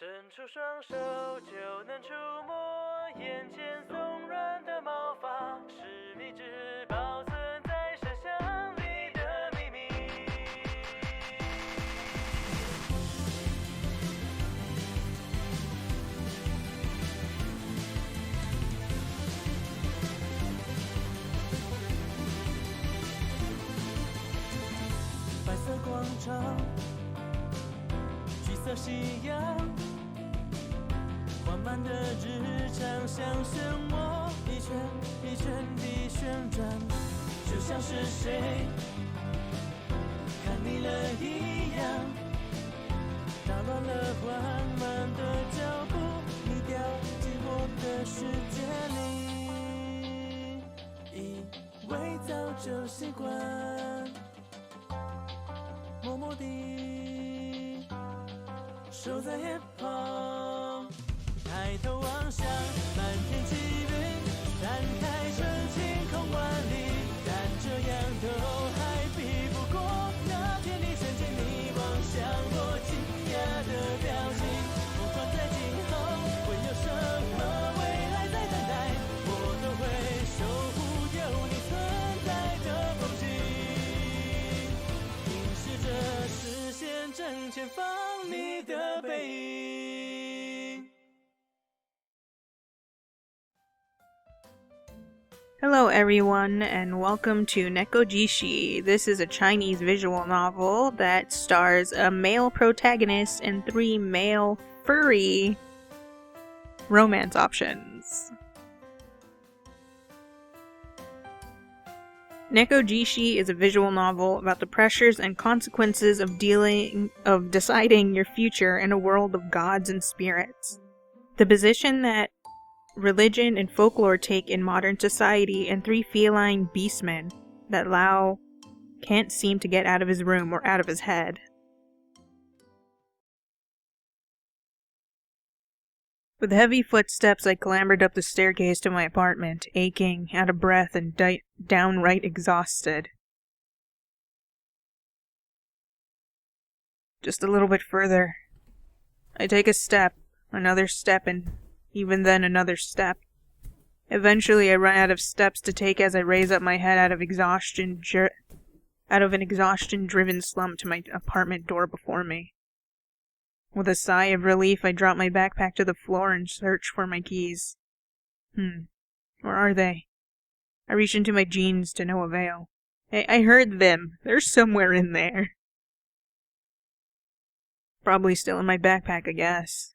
伸出双手就能触摸眼前松软的毛发，是你只保存在深巷里的秘密。白色广场，橘色夕阳，缓慢的日常像漩涡，一圈一圈地旋转，就像是谁看腻了一样，打乱了缓慢的脚步，你掉进我的世界里，以为早就习惯，默默地守在眼旁，抬头望向满天积云，展开成晴空万里，但这样都还比不过那天你牵起你望向我惊讶的表情。不管在今后会有什么未来在等待，我都会守护有你存在的风景，凝视着视线正前方你的背影。Hello everyone and welcome to Nekojishi. This is a Chinese visual novel that stars a male protagonist and 3 male furry romance options. Nekojishi is a visual novel about the pressures and consequences of deciding your future in a world of gods and spirits. The position that religion and folklore take in modern society, and 3 feline beastmen that Liao can't seem to get out of his room or out of his head. With heavy footsteps, I clambered up the staircase to my apartment, aching, out of breath, and downright exhausted. Just a little bit further. I take a step, another step, and even then another step. Eventually I run out of steps to take as I raise up my head out of an exhaustion-driven slump to my apartment door before me. With a sigh of relief, I drop my backpack to the floor and search for my keys. Where are they? I reach into my jeans to no avail. I heard them. They're somewhere in there. Probably still in my backpack, I guess.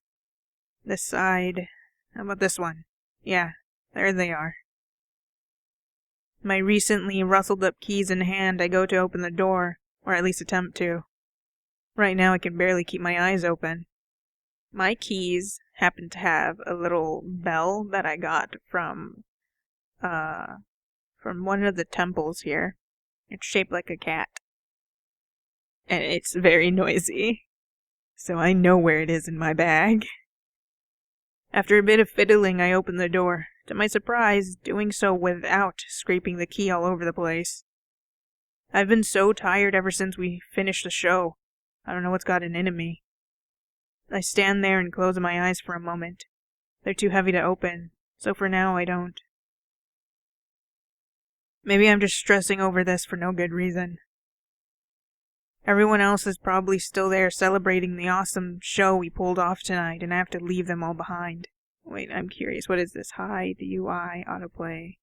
This side. How about this one? Yeah, there they are. My recently rustled up keys in hand, I go to open the door, or at least attempt to. Right now I can barely keep my eyes open. My keys happen to have a little bell that I got from one of the temples here. It's shaped like a cat. And it's very noisy. So I know where it is in my bag. After a bit of fiddling, I open the door, to my surprise, doing so without scraping the key all over the place. I've been so tired ever since we finished the show. I don't know what's gotten into me. I stand there and close my eyes for a moment. They're too heavy to open, so for now I don't. Maybe I'm just stressing over this for no good reason. Everyone else is probably still there celebrating the awesome show we pulled off tonight, and I have to leave them all behind. Wait, I'm curious. What is this? Hide, UI, autoplay.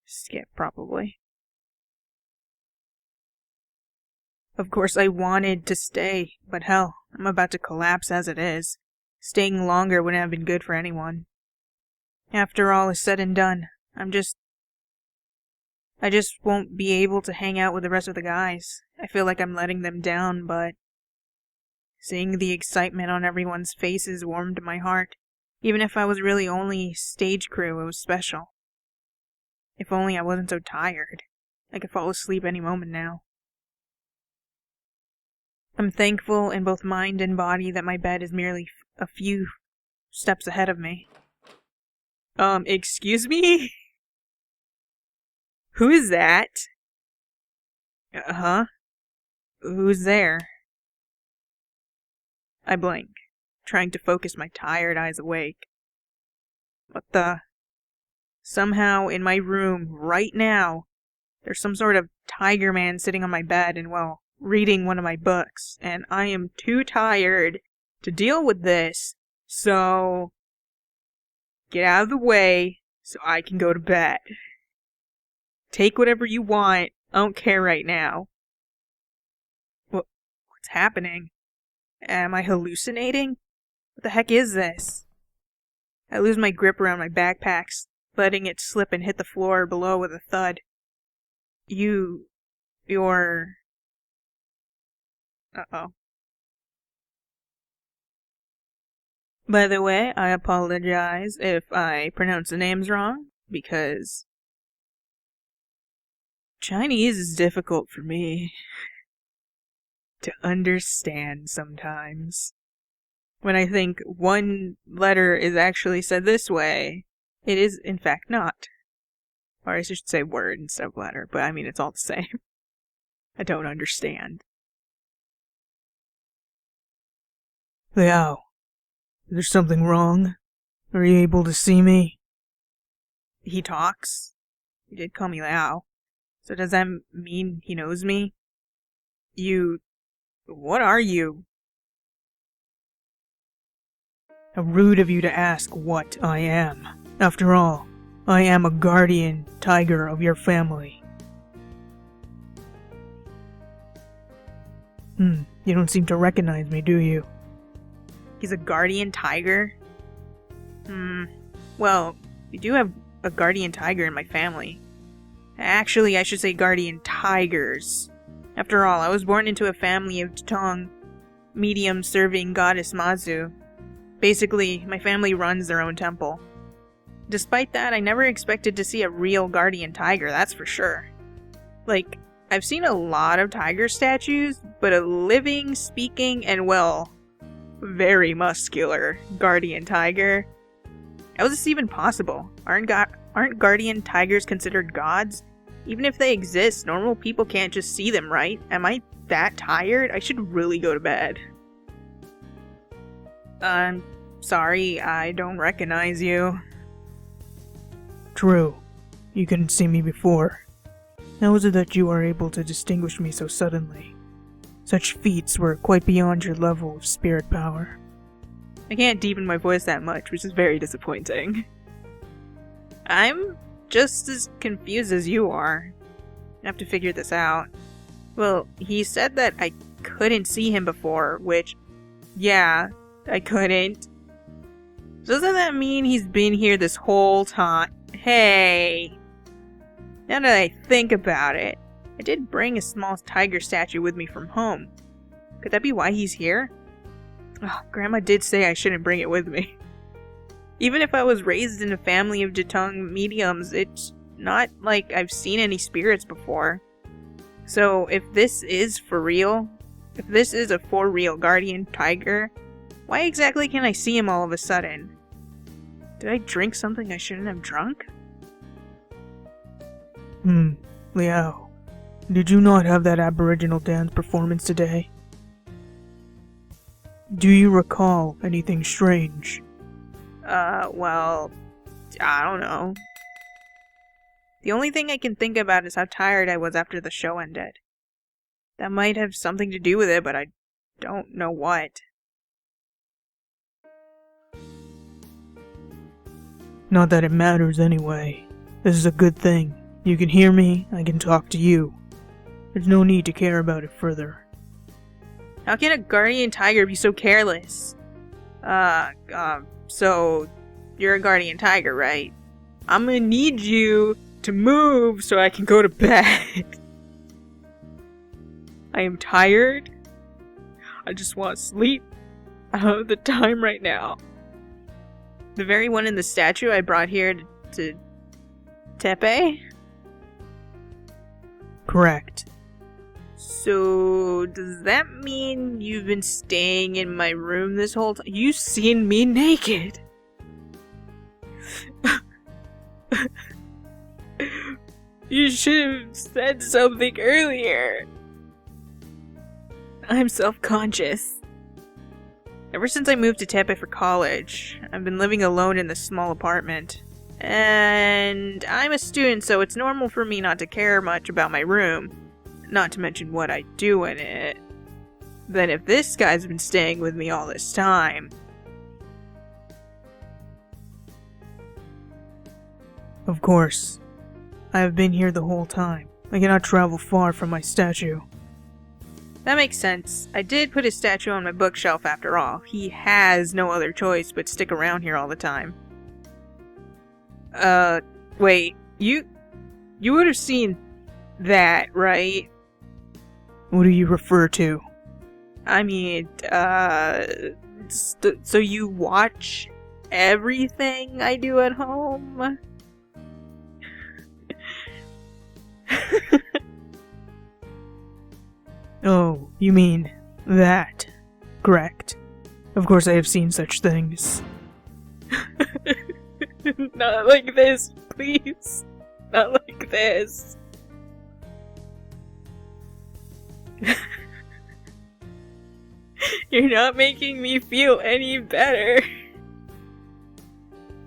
Skip, probably. Of course, I wanted to stay, but hell, I'm about to collapse as it is. Staying longer wouldn't have been good for anyone. After all is said and done, I just won't be able to hang out with the rest of the guys. I feel like I'm letting them down, but seeing the excitement on everyone's faces warmed my heart. Even if I was really only stage crew, it was special. If only I wasn't so tired. I could fall asleep any moment now. I'm thankful in both mind and body that my bed is merely a few steps ahead of me. Excuse me? Who is that? Who's there? I blink. trying to focus my tired eyes awake. What the? Somehow, in my room, right now, there's some sort of tiger man sitting on my bed and, well, reading one of my books, and I am too tired to deal with this, so get out of the way so I can go to bed. Take whatever you want. I don't care right now. What's happening? Am I hallucinating? What the heck is this? I lose my grip around my backpacks, letting it slip and hit the floor below with a thud. You're... Uh-oh. By the way, I apologize if I pronounce the names wrong, because Chinese is difficult for me to understand sometimes. When I think one letter is actually said this way, it is in fact not. Or I should say word instead of letter, but I mean it's all the same. I don't understand. Liao, is there something wrong? Are you able to see me? He talks. He did call me Liao. So does that mean he knows me? What are you? How rude of you to ask what I am. After all, I am a guardian tiger of your family. You don't seem to recognize me, do you? He's a guardian tiger? Well, we do have a guardian tiger in my family. Actually, I should say guardian tigers. After all, I was born into a family of Detong mediums serving goddess Mazu. Basically, my family runs their own temple. Despite that, I never expected to see a real guardian tiger, that's for sure. Like, I've seen a lot of tiger statues, but a living, speaking, and well, very muscular guardian tiger. How is this even possible? Aren't guardian tigers considered gods? Even if they exist, normal people can't just see them, right? Am I that tired? I should really go to bed. I'm sorry, I don't recognize you. True. You couldn't see me before. How is it that you are able to distinguish me so suddenly? Such feats were quite beyond your level of spirit power. I can't deepen my voice that much, which is very disappointing. I'm just as confused as you are. I have to figure this out. Well, he said that I couldn't see him before, which, yeah, I couldn't. Doesn't that mean he's been here this whole time? Hey! Now that I think about it, I did bring a small tiger statue with me from home. Could that be why he's here? Oh, Grandma did say I shouldn't bring it with me. Even if I was raised in a family of Detong mediums, it's not like I've seen any spirits before. So if this is for real, if this is a for real guardian tiger, why exactly can I see him all of a sudden? Did I drink something I shouldn't have drunk? Liao, did you not have that aboriginal dance performance today? Do you recall anything strange? Well, I don't know. The only thing I can think about is how tired I was after the show ended. That might have something to do with it, but I don't know what. Not that it matters anyway. This is a good thing. You can hear me, I can talk to you. There's no need to care about it further. How can a guardian tiger be so careless? So, you're a guardian tiger, right? I'm gonna need you to move so I can go to bed. I am tired. I just want to sleep. I don't have the time right now. The very one in the statue I brought here to Tepe? Correct. So, does that mean you've been staying in my room this whole time? You've seen me naked! You should have said something earlier. I'm self-conscious. Ever since I moved to Tepe for college, I've been living alone in this small apartment. And I'm a student, so it's normal for me not to care much about my room, not to mention what I do in it. Then if this guy's been staying with me all this time... Of course. I have been here the whole time. I cannot travel far from my statue. That makes sense. I did put his statue on my bookshelf after all. He has no other choice but stick around here all the time. Wait. You would have seen that, right? What do you refer to? I mean, so you watch everything I do at home? Oh, you mean that. Correct. Of course I have seen such things. Not like this, please. Not like this. You're not making me feel any better.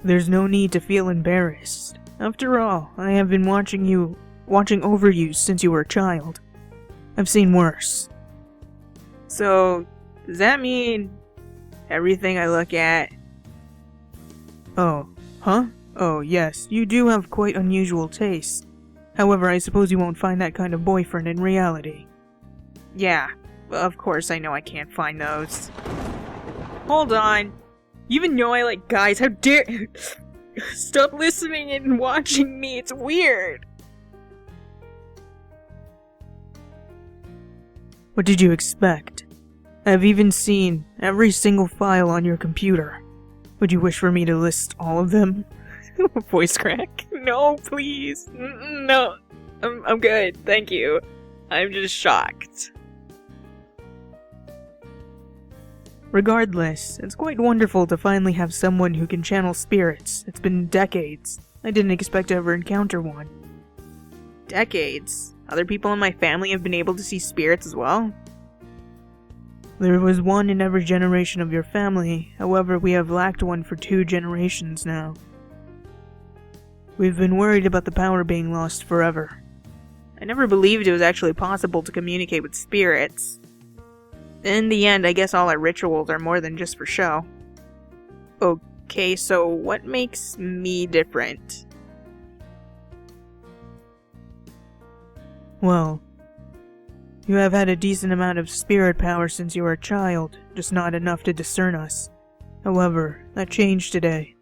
There's no need to feel embarrassed. After all, I have been watching over you since you were a child. I've seen worse. So, does that mean everything I look at? Oh, huh? Oh, yes, you do have quite unusual taste. However, I suppose you won't find that kind of boyfriend in reality. Yeah, of course I know I can't find those. Hold on. You even know I like guys, how dare... Stop listening and watching me, it's weird. What did you expect? I've even seen every single file on your computer. Would you wish for me to list all of them? Voice crack. No, please. No. I'm good, thank you. I'm just shocked. Regardless, it's quite wonderful to finally have someone who can channel spirits. It's been decades. I didn't expect to ever encounter one. Decades? Other people in my family have been able to see spirits as well? There was one in every generation of your family, however we have lacked one for 2 generations now. We've been worried about the power being lost forever. I never believed it was actually possible to communicate with spirits. In the end, I guess all our rituals are more than just for show. Okay, so what makes me different? Well, you have had a decent amount of spirit power since you were a child, just not enough to discern us. However, that changed today.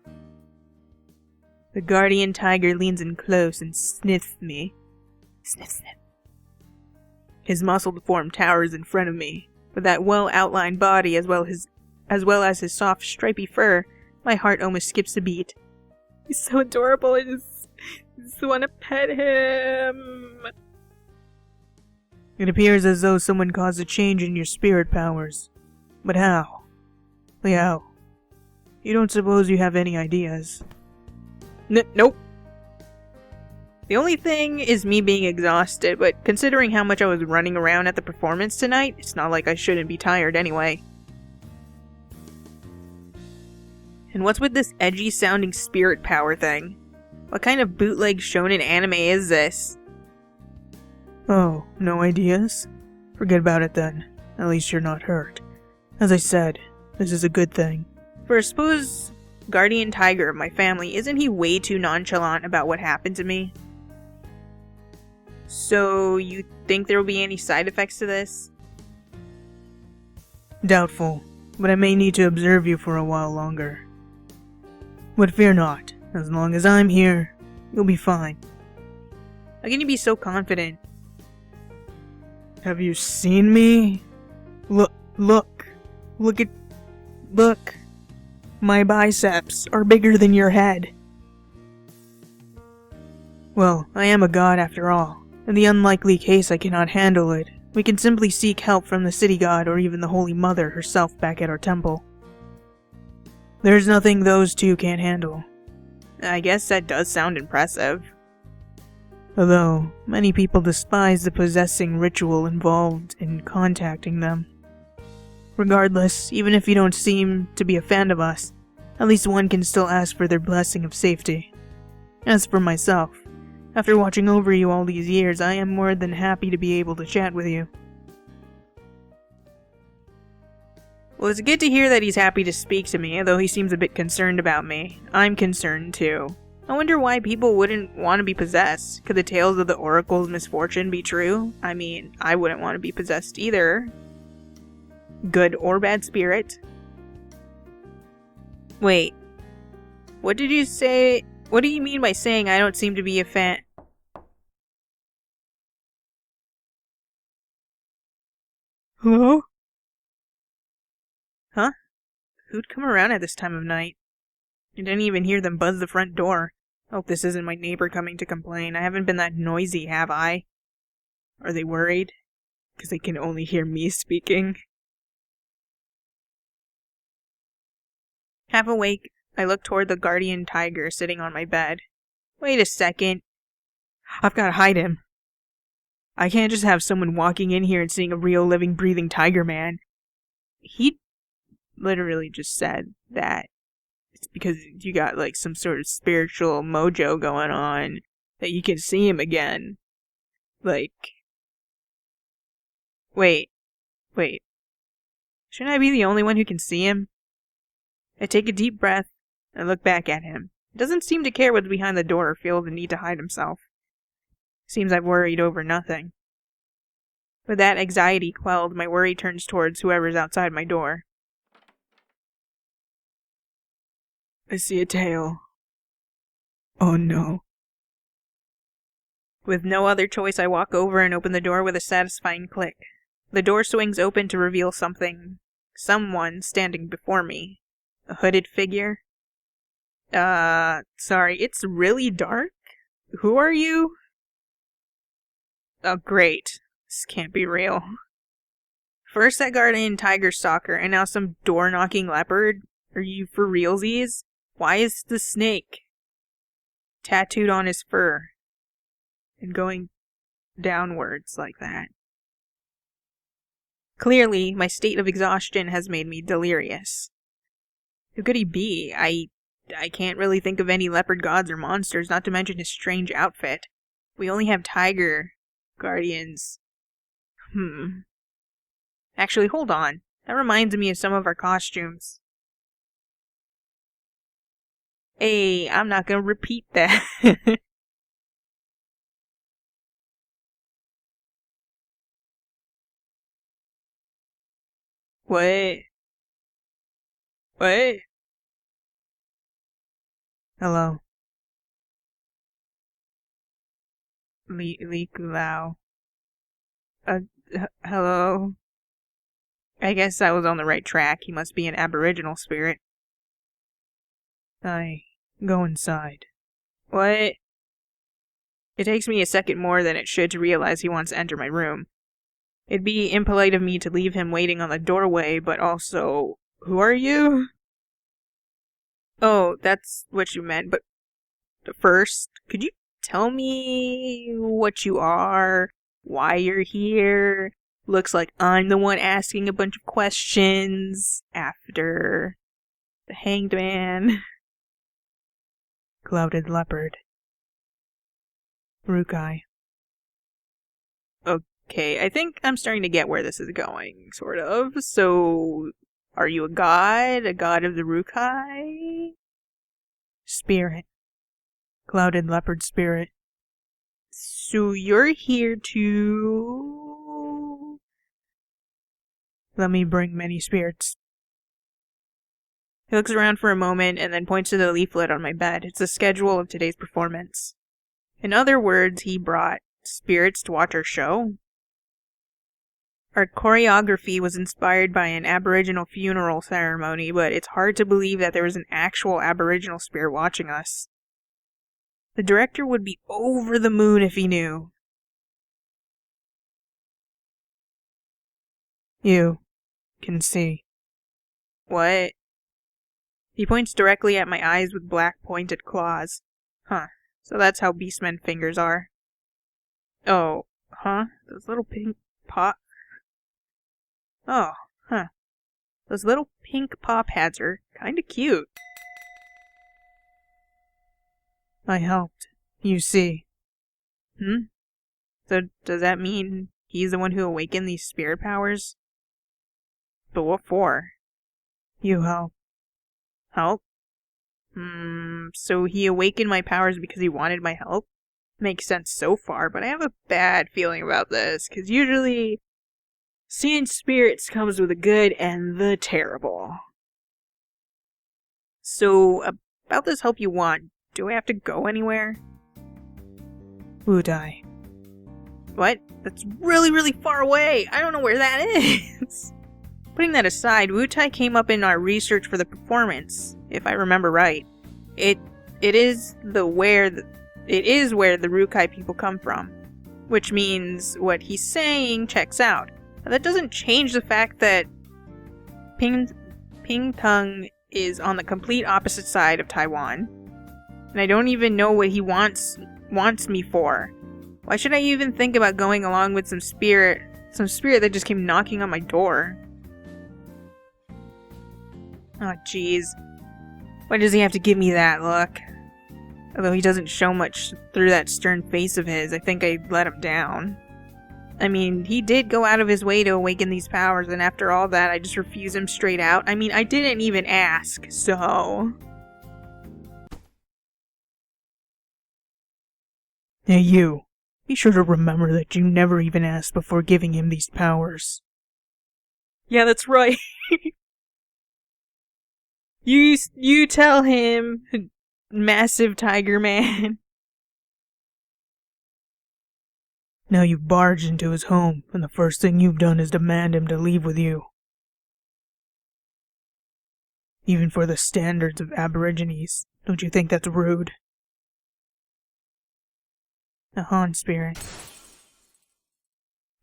The guardian tiger leans in close and sniffs me. Sniff, sniff. His muscled form towers in front of me. With that well-outlined body as well as his soft, stripy fur, my heart almost skips a beat. He's so adorable, I just want to pet him. It appears as though someone caused a change in your spirit powers. But how? Liao, you don't suppose you have any ideas? Nope. The only thing is me being exhausted, but considering how much I was running around at the performance tonight, it's not like I shouldn't be tired anyway. And what's with this edgy sounding spirit power thing? What kind of bootleg shonen anime is this? Oh, no ideas? Forget about it then. At least you're not hurt. As I said, this is a good thing. For suppose guardian tiger of my family, isn't he way too nonchalant about what happened to me? So, you think there will be any side effects to this? Doubtful, but I may need to observe you for a while longer. But fear not, as long as I'm here, you'll be fine. How can you be so confident? Have you seen me? Look. My biceps are bigger than your head. Well, I am a god after all. In the unlikely case I cannot handle it, we can simply seek help from the city god or even the Holy Mother herself back at our temple. There's nothing those two can't handle. I guess that does sound impressive. Although, many people despise the possessing ritual involved in contacting them. Regardless, even if you don't seem to be a fan of us, at least one can still ask for their blessing of safety. As for myself, after watching over you all these years, I am more than happy to be able to chat with you. Well, it's good to hear that he's happy to speak to me, though he seems a bit concerned about me. I'm concerned too. I wonder why people wouldn't want to be possessed. Could the tales of the Oracle's misfortune be true? I mean, I wouldn't want to be possessed either. Good or bad spirit. Wait. What did you say? What do you mean by saying I don't seem to be a fan? Hello? Huh? Who'd come around at this time of night? I didn't even hear them buzz the front door. Hope this isn't my neighbor coming to complain. I haven't been that noisy, have I? Are they worried? Because they can only hear me speaking. Half awake, I look toward the guardian tiger sitting on my bed. Wait a second. I've got to hide him. I can't just have someone walking in here and seeing a real living breathing tiger man. He literally just said that it's because you got like some sort of spiritual mojo going on that you can see him again. Like, wait. Shouldn't I be the only one who can see him? I take a deep breath and look back at him. He doesn't seem to care what's behind the door or feel the need to hide himself. Seems I've worried over nothing. With that anxiety quelled, my worry turns towards whoever's outside my door. I see a tail. Oh no. With no other choice, I walk over and open the door with a satisfying click. The door swings open to reveal someone standing before me. A hooded figure. Sorry, it's really dark? Who are you? Oh, great. This can't be real. First that guardian tiger stalker, and now some door-knocking leopard? Are you for realsies? Why is the snake tattooed on his fur and going downwards like that? Clearly, my state of exhaustion has made me delirious. Who could he be? I can't really think of any leopard gods or monsters, not to mention his strange outfit. We only have tiger guardians. Actually, hold on. That reminds me of some of our costumes. Hey, I'm not gonna repeat that. What? What? Hello. Liao. Hello? I guess I was on the right track. He must be an aboriginal spirit. Go inside. What? It takes me a second more than it should to realize he wants to enter my room. It'd be impolite of me to leave him waiting on the doorway, but also, who are you? Oh, that's what you meant, but first, could you tell me what you are, why you're here? Looks like I'm the one asking a bunch of questions after the hanged man. Clouded leopard. Rukai. Okay, I think I'm starting to get where this is going, sort of. So, are you a god? A god of the Rukai? Spirit. Clouded leopard spirit. So you're here to... Let me bring many spirits. He looks around for a moment and then points to the leaflet on my bed. It's the schedule of today's performance. In other words, he brought spirits to watch our show. Our choreography was inspired by an Aboriginal funeral ceremony, but it's hard to believe that there was an actual Aboriginal spirit watching us. The director would be over the moon if he knew. You can see. What? He points directly at my eyes with black pointed claws. Huh. So that's how beastmen fingers are. Oh, huh? Those little pink pot. Oh, huh. Those little pink paw pads are kinda cute. I helped. You see. So does that mean he's the one who awakened these spirit powers? But what for? You helped. Help? So he awakened my powers because he wanted my help? Makes sense so far, but I have a bad feeling about this, because usually seeing spirits comes with the good and the terrible. So, about this help you want, do I have to go anywhere? Udai. What? That's really, really far away! I don't know where that is! Putting that aside, Wutai came up in our research for the performance, if I remember right. It is where the Rukai people come from, which means what he's saying checks out. But that doesn't change the fact that Pingtung is on the complete opposite side of Taiwan, and I don't even know what he wants me for. Why should I even think about going along with some spirit that just came knocking on my door? Oh, jeez. Why does he have to give me that look? Although he doesn't show much through that stern face of his, I think I let him down. I mean, he did go out of his way to awaken these powers, and after all that, I just refuse him straight out. I mean, I didn't even ask, so... Hey, you. Be sure to remember that you never even asked before giving him these powers. Yeah, that's right. You tell him, massive tiger man. Now you've barged into his home, and the first thing you've done is demand him to leave with you. Even for the standards of Aborigines, don't you think that's rude? A Han spirit.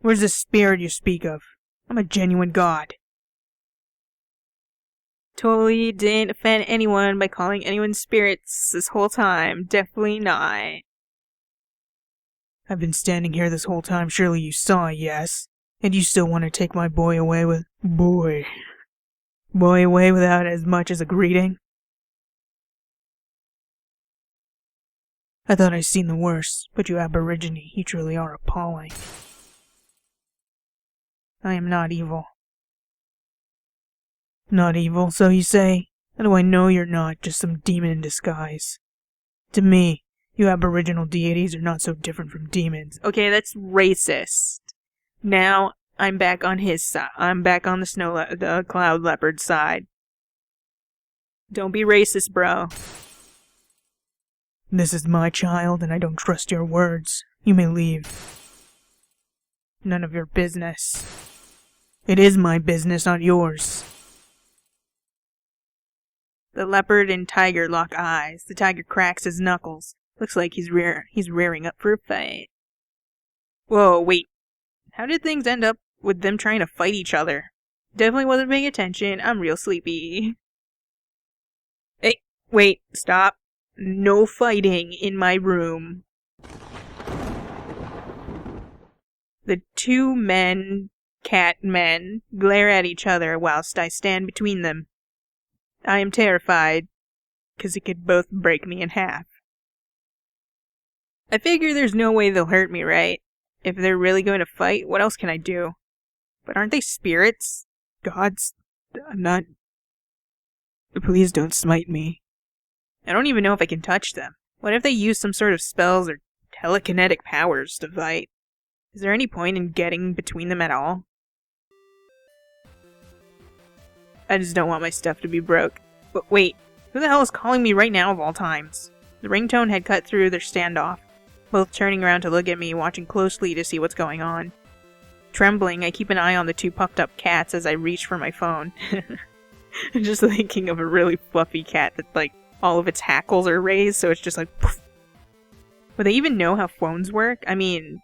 Where's the spirit you speak of? I'm a genuine god. Totally didn't offend anyone by calling anyone spirits this whole time. Definitely not. I've been standing here this whole time, surely you saw, yes? And you still want to take my boy away with... Boy away without as much as a greeting? I thought I'd seen the worst, but you Aborigine, you truly are appalling. I am not evil. Not evil, so you say? How do I know you're not just some demon in disguise? To me, you aboriginal deities are not so different from demons. Okay, that's racist. Now, I'm back on his side. I'm back on the cloud leopard side. Don't be racist, bro. This is my child, and I don't trust your words. You may leave. None of your business. It is my business, not yours. The leopard and tiger lock eyes. The tiger cracks his knuckles. Looks like he's rearing up for a fight. Whoa, wait. How did things end up with them trying to fight each other? Definitely wasn't paying attention. I'm real sleepy. Hey, wait, stop. No fighting in my room. The two cat men, glare at each other whilst I stand between them. I am terrified, because it could both break me in half. I figure there's no way they'll hurt me, right? If they're really going to fight, what else can I do? But aren't they spirits? Gods? I'm not... Please don't smite me. I don't even know if I can touch them. What if they use some sort of spells or telekinetic powers to fight? Is there any point in getting between them at all? I just don't want my stuff to be broke. But wait, who the hell is calling me right now of all times? The ringtone had cut through their standoff, both turning around to look at me, watching closely to see what's going on. Trembling, I keep an eye on the two puffed up cats as I reach for my phone. I'm just thinking of a really fluffy cat that, like, all of its hackles are raised, so it's just like, poof. Would they even know how phones work? I mean,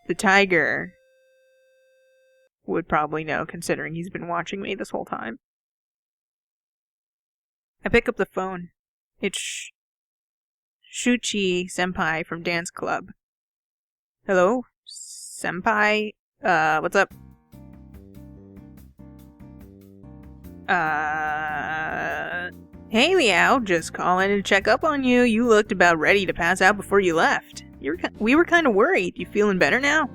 the tiger would probably know, considering he's been watching me this whole time. I pick up the phone. It's Shuchi Senpai from dance club. Hello? Senpai? What's up? Hey Liao, just calling to check up on you. You looked about ready to pass out before you left. We were kind of worried. You feeling better now?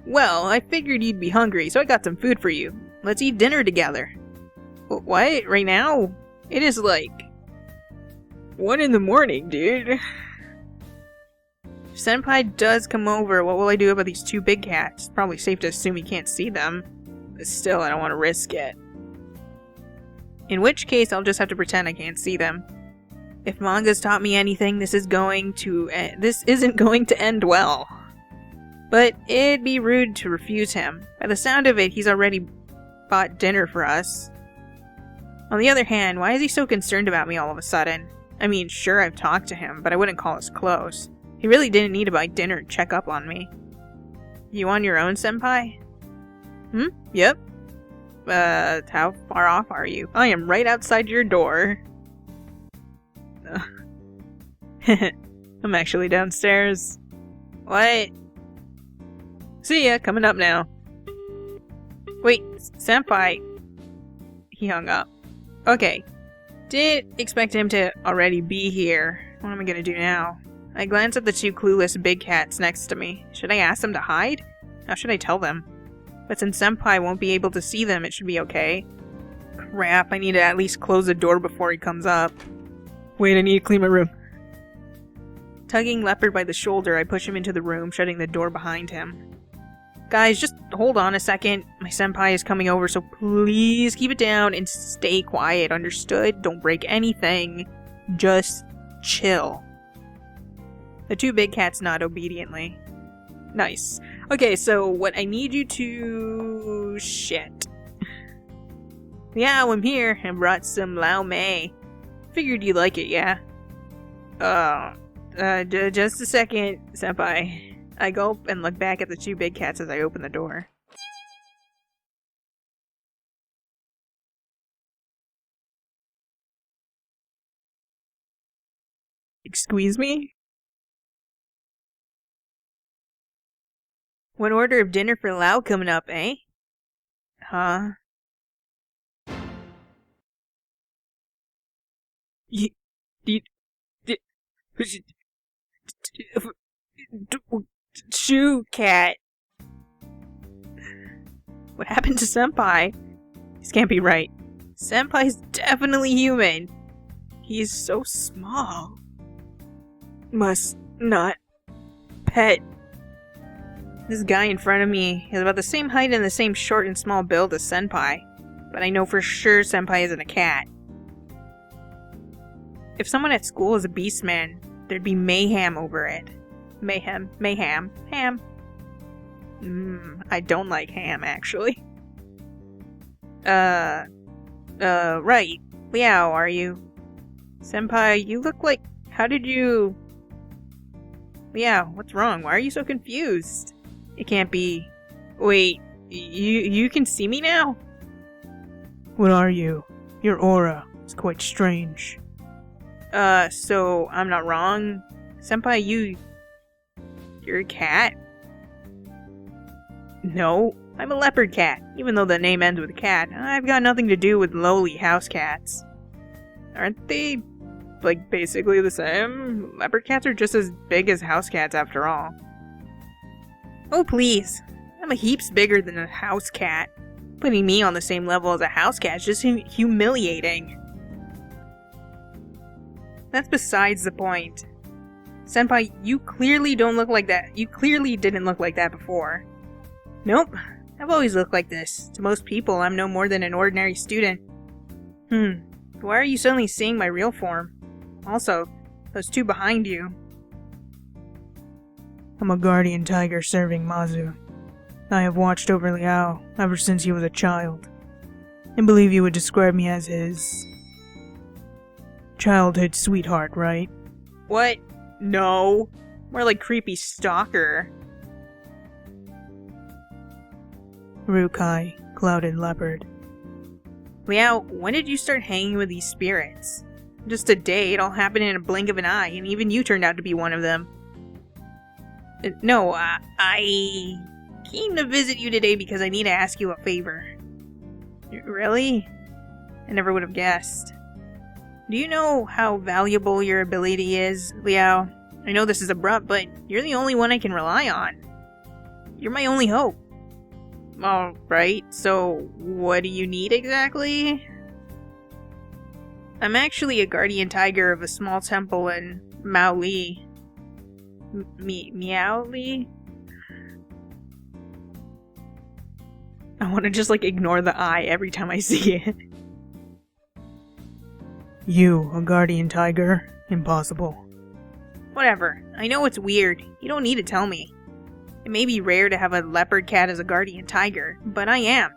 Well, I figured you'd be hungry, so I got some food for you. Let's eat dinner together. What? Right now? It is like 1 in the morning, dude. If Senpai does come over, what will I do about these 2 big cats? Probably safe to assume he can't see them. But still, I don't want to risk it. In which case, I'll just have to pretend I can't see them. If manga's taught me anything, this isn't going to end well. But it'd be rude to refuse him. By the sound of it, he's already bought dinner for us. On the other hand, why is he so concerned about me all of a sudden? I mean, sure, I've talked to him, but I wouldn't call us close. He really didn't need to buy dinner and check up on me. You on your own, Senpai? Yep. How far off are you? I am right outside your door. I'm actually downstairs. What? See ya, coming up now. Wait, Senpai. He hung up. Okay. Did expect him to already be here. What am I gonna do now? I glance at the 2 clueless big cats next to me. Should I ask them to hide? How should I tell them? But since Senpai won't be able to see them, it should be okay. Crap, I need to at least close the door before he comes up. Wait, I need to clean my room. Tugging Leopard by the shoulder, I push him into the room, shutting the door behind him. Guys, just hold on a second. My senpai is coming over, so please keep it down and stay quiet, understood? Don't break anything. Just chill. The 2 big cats nod obediently. Nice. Okay, so what I need you to... Shit. Yeah, I'm here. I brought some Lao Mei. Figured you'd like it, yeah? Just a second, senpai. I gulp and look back at the 2 big cats as I open the door. Excuse me? One order of dinner for Lao coming up, eh? Huh? Shoo, cat. What happened to Senpai? This can't be right. Senpai's definitely human. He is so small. Must not pet. This guy in front of me is about the same height and the same short and small build as Senpai, but I know for sure Senpai isn't a cat. If someone at school is a beastman, there'd be mayhem over it. Mayhem. Ham. I don't like ham, actually. Right. Liao, are you? Senpai, you look like... How did you... Liao, what's wrong? Why are you so confused? It can't be... Wait, you can see me now? What are you? Your aura is quite strange. So I'm not wrong? Senpai, you're a cat? No, I'm a leopard cat. Even though the name ends with cat, I've got nothing to do with lowly house cats. Aren't they, like, basically the same? Leopard cats are just as big as house cats after all. Oh please, I'm a heaps bigger than a house cat. Putting me on the same level as a house cat is just humiliating. That's besides the point. Senpai, you clearly don't look like that. You clearly didn't look like that before. Nope, I've always looked like this. To most people, I'm no more than an ordinary student. Why are you suddenly seeing my real form? Also, those 2 behind you. I'm a guardian tiger serving Mazu. I have watched over Liao ever since he was a child. I believe you would describe me as his... childhood sweetheart, right? What? No. More like creepy stalker. Rukai, clouded leopard. Liao, when did you start hanging with these spirits? Just a day, it all happened in a blink of an eye, and even you turned out to be one of them. No, I came to visit you today because I need to ask you a favor. Really? I never would have guessed. Do you know how valuable your ability is, Liao? I know this is abrupt, but you're the only one I can rely on. You're my only hope. Alright, so what do you need exactly? I'm actually a guardian tiger of a small temple in Maoli. Miaoli? I want to just ignore the I every time I see it. You, a guardian tiger? Impossible. Whatever. I know it's weird. You don't need to tell me. It may be rare to have a leopard cat as a guardian tiger, but I am.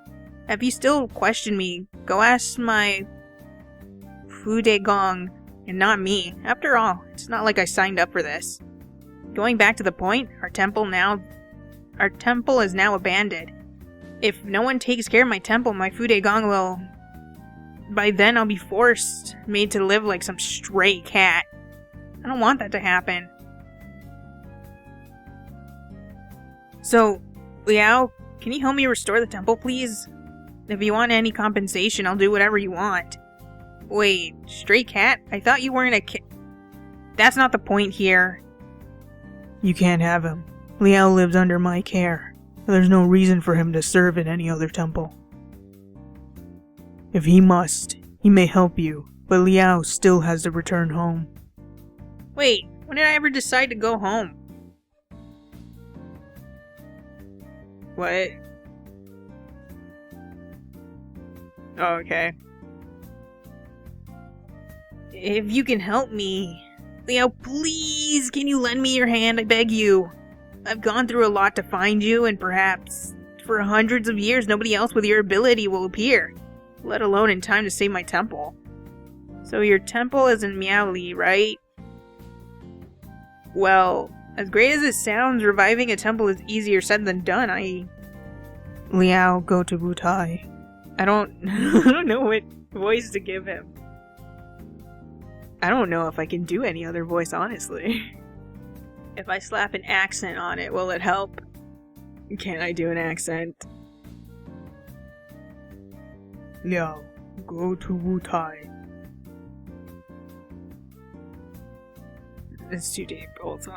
If you still question me, go ask my Fudegong and not me. After all, it's not like I signed up for this. Going back to the point, our temple is now abandoned. If no one takes care of my temple, my Fudegong will... By then I'll be made to live like some stray cat. I don't want that to happen. So, Liao, can you help me restore the temple, please? If you want any compensation, I'll do whatever you want. Wait, stray cat? I thought you weren't a cat. That's not the point here. You can't have him. Liao lives under my care. There's no reason for him to serve in any other temple. If he must, he may help you, but Liao still has to return home. Wait, when did I ever decide to go home? What? Oh, okay. If you can help me, Liao, please, can you lend me your hand? I beg you. I've gone through a lot to find you, and perhaps for hundreds of years nobody else with your ability will appear, let alone in time to save my temple. So your temple is in Miaoli, right? Well, as great as it sounds, reviving a temple is easier said than done. Liao, go to Wutai. I don't know what voice to give him. I don't know if I can do any other voice, honestly. If I slap an accent on it, will it help? Can I do an accent? Liao, go to Wutai. It's too deep, also.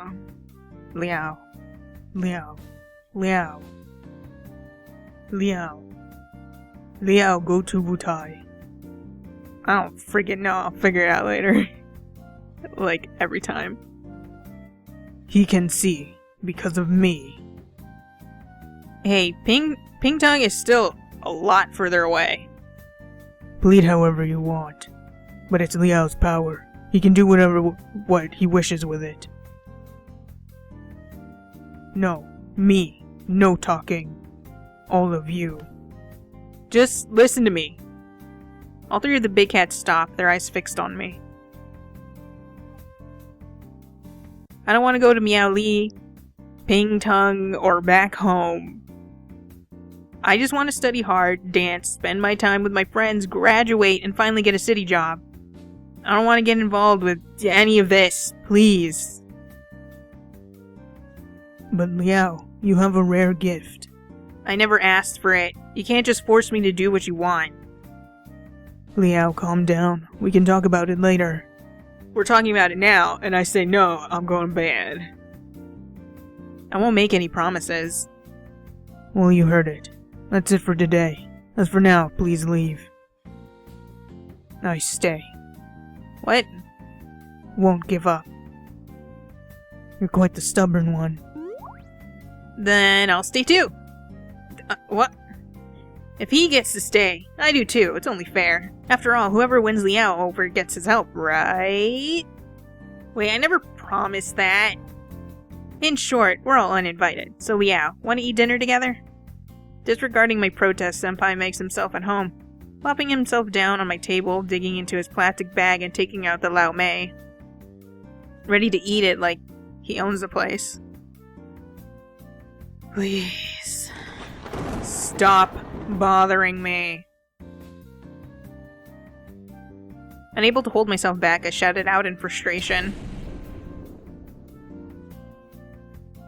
Liao. Liao. Liao. Liao. Liao, go to Wutai. I don't freaking know. I'll figure it out later. Every time. He can see, because of me. Hey, Ping Tong is still a lot further away. Plead however you want, but it's Liao's power. He can do what he wishes with it. No, me. No talking. All of you. Just listen to me. All three of the big cats stop, their eyes fixed on me. I don't want to go to Miaoli, Ping Tong, or back home. I just want to study hard, dance, spend my time with my friends, graduate, and finally get a city job. I don't want to get involved with any of this, please. But Liao, you have a rare gift. I never asked for it. You can't just force me to do what you want. Liao, calm down. We can talk about it later. We're talking about it now, and I say no, I'm going bad. I won't make any promises. Well, you heard it. That's it for today. As for now, please leave. I stay. What? Won't give up. You're quite the stubborn one. Then I'll stay too. What? If he gets to stay, I do too. It's only fair. After all, whoever wins Liao over gets his help, right? Wait, I never promised that. In short, we're all uninvited. So Liao, want to eat dinner together? Disregarding my protest, Senpai makes himself at home, plopping himself down on my table, digging into his plastic bag and taking out the Lao Mei. Ready to eat it like he owns the place. Please. Stop bothering me. Unable to hold myself back, I shouted out in frustration.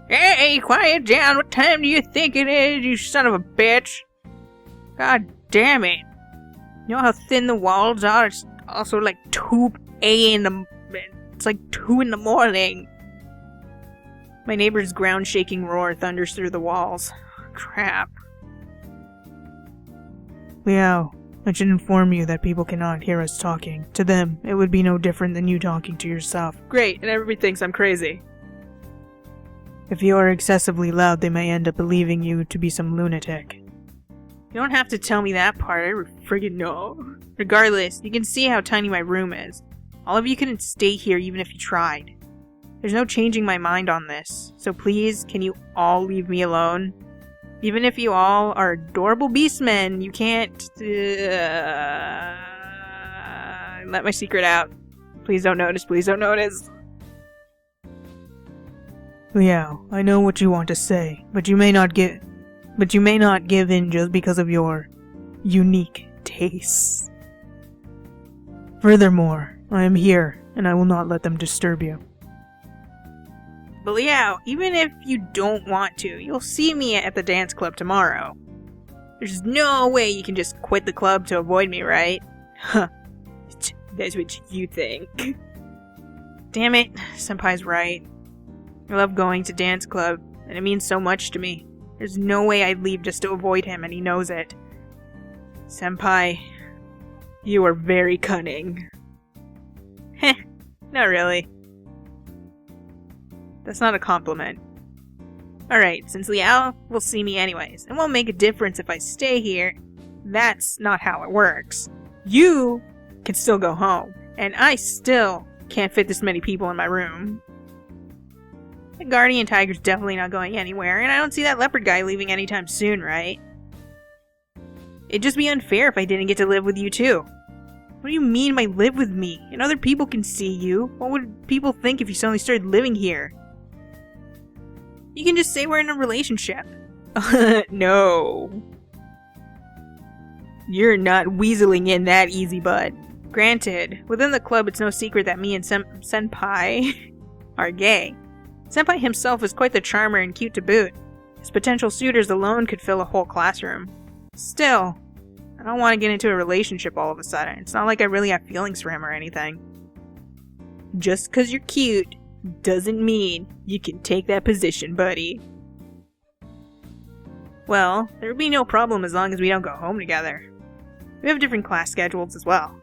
Hey, quiet down! What time do you think it is, you son of a bitch? God damn it. You know how thin the walls are? It's also like 2 a.m. It's like 2 in the morning. My neighbor's ground-shaking roar thunders through the walls. Crap. Liao, I should inform you that people cannot hear us talking. To them, it would be no different than you talking to yourself. Great, and everybody thinks I'm crazy. If you are excessively loud, they may end up believing you to be some lunatic. You don't have to tell me that part, I friggin' know. Regardless, you can see how tiny my room is. All of you couldn't stay here even if you tried. There's no changing my mind on this, so please, can you all leave me alone? Even if you all are adorable beastmen, you can't... let my secret out. Please don't notice, please don't notice. Liao, I know what you want to say, but you may not give in just because of your unique tastes. Furthermore, I am here, and I will not let them disturb you. But Liao, even if you don't want to, you'll see me at the dance club tomorrow. There's no way you can just quit the club to avoid me, right? Huh. That's what you think. Damn it, Senpai's right. I love going to dance club, and it means so much to me. There's no way I'd leave just to avoid him, and he knows it. Senpai, you are very cunning. Heh, not really. That's not a compliment. Alright, since Liao will see me anyways, and won't make a difference if I stay here, that's not how it works. You can still go home, and I still can't fit this many people in my room. The guardian tiger's definitely not going anywhere, and I don't see that leopard guy leaving anytime soon, right? It'd just be unfair if I didn't get to live with you too. What do you mean by live with me? And other people can see you. What would people think if you suddenly started living here? You can just say we're in a relationship. No. You're not weaseling in that easy, bud. Granted, within the club it's no secret that me and Senpai are gay. Senpai himself is quite the charmer and cute to boot. His potential suitors alone could fill a whole classroom. Still, I don't want to get into a relationship all of a sudden. It's not like I really have feelings for him or anything. Just 'cause you're cute doesn't mean you can take that position, buddy. Well, there would be no problem as long as we don't go home together. We have different class schedules as well.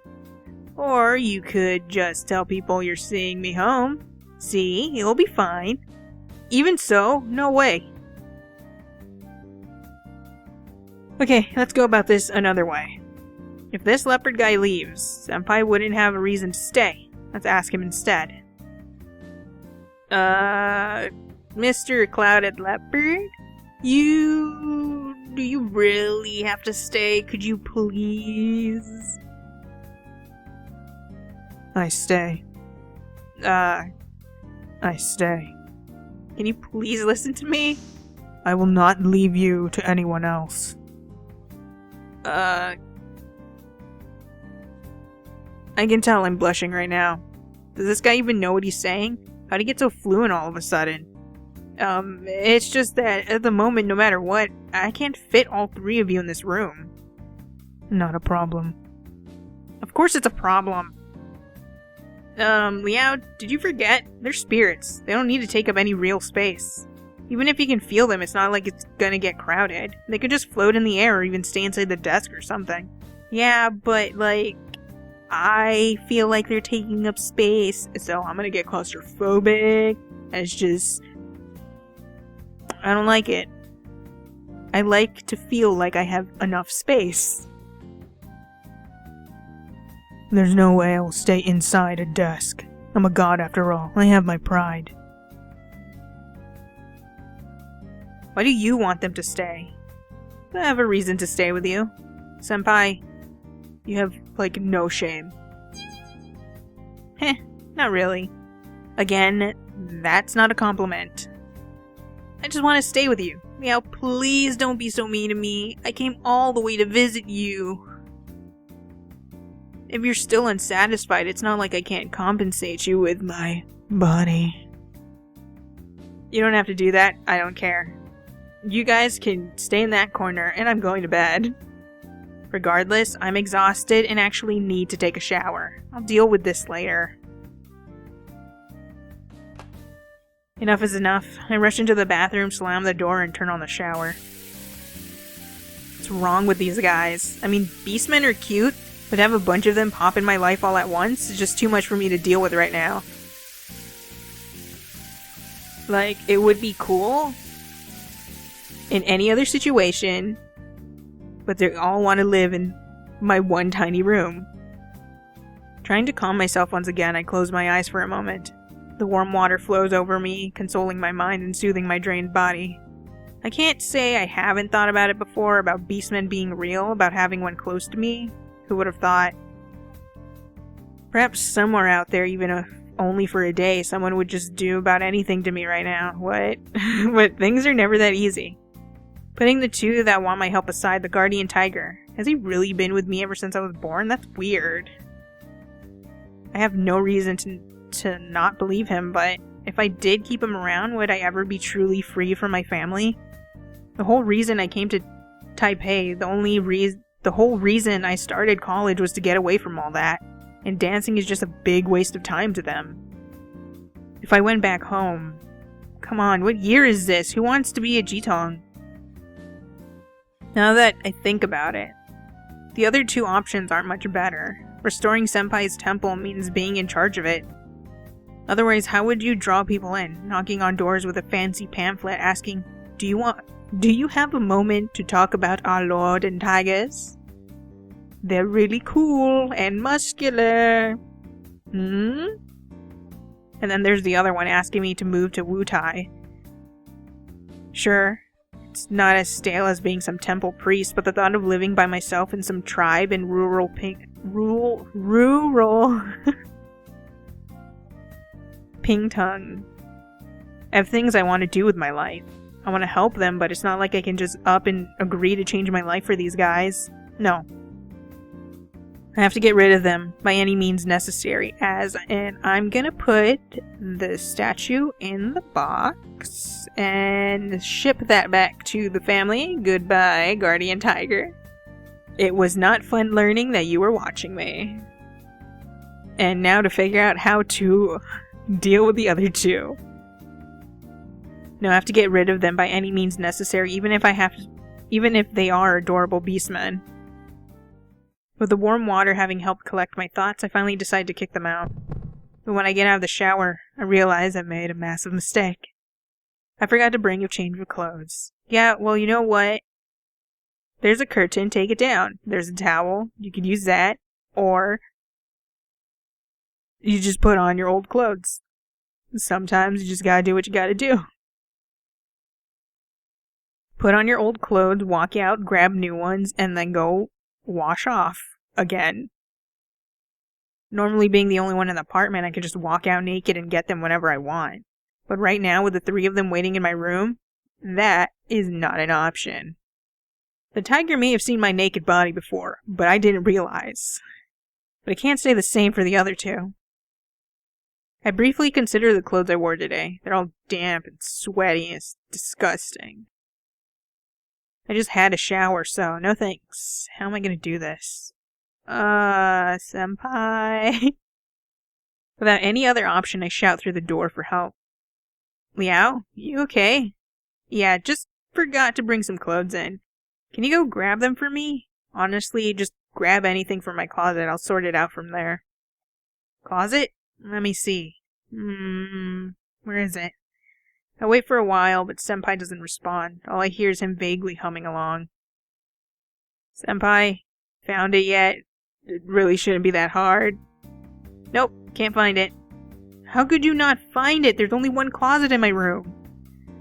Or you could just tell people you're seeing me home. See, it'll be fine. Even so, no way. Okay, let's go about this another way. If this leopard guy leaves, Senpai wouldn't have a reason to stay. Let's ask him instead. Mr. Clouded Leopard? Do you really have to stay? Could you please? I stay. I stay. Can you please listen to me? I will not leave you to anyone else. I can tell I'm blushing right now. Does this guy even know what he's saying? How'd he get so fluent all of a sudden? It's just that at the moment, no matter what, I can't fit all 3 of you in this room. Not a problem. Of course it's a problem. Liao, did you forget? They're spirits. They don't need to take up any real space. Even if you can feel them, it's not like it's gonna get crowded. They could just float in the air or even stay inside the desk or something. Yeah, but, like, I feel like they're taking up space, so I'm gonna get claustrophobic. And it's just... I don't like it. I like to feel like I have enough space. There's no way I will stay inside a desk. I'm a god after all. I have my pride. Why do you want them to stay? I have a reason to stay with you. Senpai, you have, like, no shame. Heh, not really. Again, that's not a compliment. I just want to stay with you. Liao, please don't be so mean to me. I came all the way to visit you. If you're still unsatisfied, it's not like I can't compensate you with my body. You don't have to do that. I don't care. You guys can stay in that corner, and I'm going to bed. Regardless, I'm exhausted and actually need to take a shower. I'll deal with this later. Enough is enough. I rush into the bathroom, slam the door, and turn on the shower. What's wrong with these guys? I mean, beastmen are cute, but to have a bunch of them pop in my life all at once is just too much for me to deal with right now. Like, it would be cool in any other situation, but they all want to live in my one tiny room. Trying to calm myself once again, I close my eyes for a moment. The warm water flows over me, consoling my mind and soothing my drained body. I can't say I haven't thought about it before, about beastmen being real, about having one close to me. Who would have thought? Perhaps somewhere out there, even if only for a day, someone would just do about anything to me right now. What? But things are never that easy. Putting the two that want my help aside, the guardian tiger. Has he really been with me ever since I was born? That's weird. I have no reason to not believe him, but if I did keep him around, would I ever be truly free from my family? The whole reason I came to Taipei, the whole reason I started college was to get away from all that, and dancing is just a big waste of time to them. If I went back home... Come on, what year is this? Who wants to be a Jitong? Now that I think about it, the other two options aren't much better. Restoring Senpai's temple means being in charge of it. Otherwise, how would you draw people in, knocking on doors with a fancy pamphlet asking, Do you have a moment to talk about our lord and tigers? They're really cool and muscular. And then there's the other one asking me to move to Wutai. Sure, it's not as stale as being some temple priest, but the thought of living by myself in some tribe in rural Pingtung. I have things I want to do with my life. I want to help them, but it's not like I can just up and agree to change my life for these guys. No. I have to get rid of them by any means necessary, and I'm gonna put the statue in the box and ship that back to the family. Goodbye, guardian tiger. It was not fun learning that you were watching me. And now to figure out how to deal with the other two. No, I have to get rid of them by any means necessary, even if they are adorable beastmen. With the warm water having helped collect my thoughts, I finally decide to kick them out. But when I get out of the shower, I realize I've made a massive mistake. I forgot to bring a change of clothes. Yeah, well, you know what? There's a curtain, take it down. There's a towel, you could use that. Or you just put on your old clothes. Sometimes you just gotta do what you gotta do. Put on your old clothes, walk out, grab new ones, and then go wash off again. Normally, being the only one in the apartment, I could just walk out naked and get them whenever I want. But right now, with the three of them waiting in my room, that is not an option. The tiger may have seen my naked body before, but I didn't realize. But I can't say the same for the other two. I briefly consider the clothes I wore today. They're all damp and sweaty and it's disgusting. I just had a shower, so no thanks. How am I gonna do this? Senpai. Without any other option, I shout through the door for help. Liao, you okay? Yeah, just forgot to bring some clothes in. Can you go grab them for me? Honestly, just grab anything from my closet. I'll sort it out from there. Closet? Let me see. Where is it? I wait for a while, but Senpai doesn't respond. All I hear is him vaguely humming along. Senpai, found it yet? It really shouldn't be that hard. Nope, can't find it. How could you not find it? There's only one closet in my room.